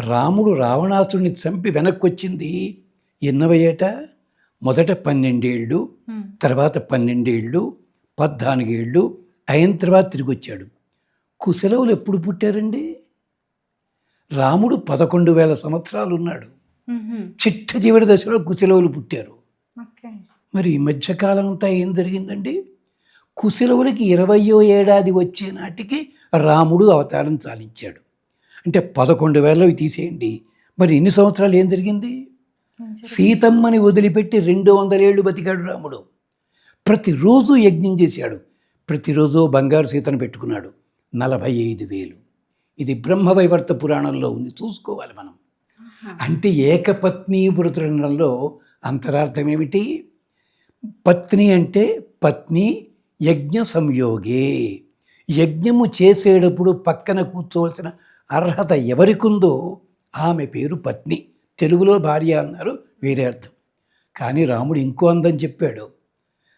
రాముడు రావణాసుడిని చంపి వెనక్కొచ్చింది ఎన్నవ ఏట? మొదట 12 ఏళ్ళు, తర్వాత 12 ఏళ్ళు, 14 ఏళ్ళు అయిన తర్వాత తిరిగి వచ్చాడు. కుశలవులు ఎప్పుడు పుట్టారండి? రాముడు 11,000 సంవత్సరాలు ఉన్నాడు. చిట్ట చివరి దశలో కుశలవులు పుట్టారు. మరి ఈ మధ్యకాలం అంతా ఏం జరిగిందండి? కుశలవులకి 20వ ఏడాది వచ్చే నాటికి రాముడు అవతారం చాలించాడు. అంటే 11,000 తీసేయండి. మరి ఇన్ని సంవత్సరాలు ఏం జరిగింది? సీతమ్మని వదిలిపెట్టి 200 ఏళ్ళు బతికాడు రాముడు. ప్రతిరోజు యజ్ఞం చేశాడు. ప్రతిరోజు బంగారు సీతను పెట్టుకున్నాడు. 45,000. ఇది బ్రహ్మవైవర్త పురాణంలో ఉంది, చూసుకోవాలి మనం. అంటే ఏకపత్ని వృతులలో అంతరార్థం ఏమిటి? పత్ని అంటే పత్ని యజ్ఞ సంయోగే. యజ్ఞము చేసేటప్పుడు పక్కన కూర్చోవలసిన అర్హత ఎవరికుందో ఆమె పేరు పత్ని. తెలుగులో భార్య అన్నారు, వేరే అర్థం. కానీ రాముడు ఇంకో అందం చెప్పాడు.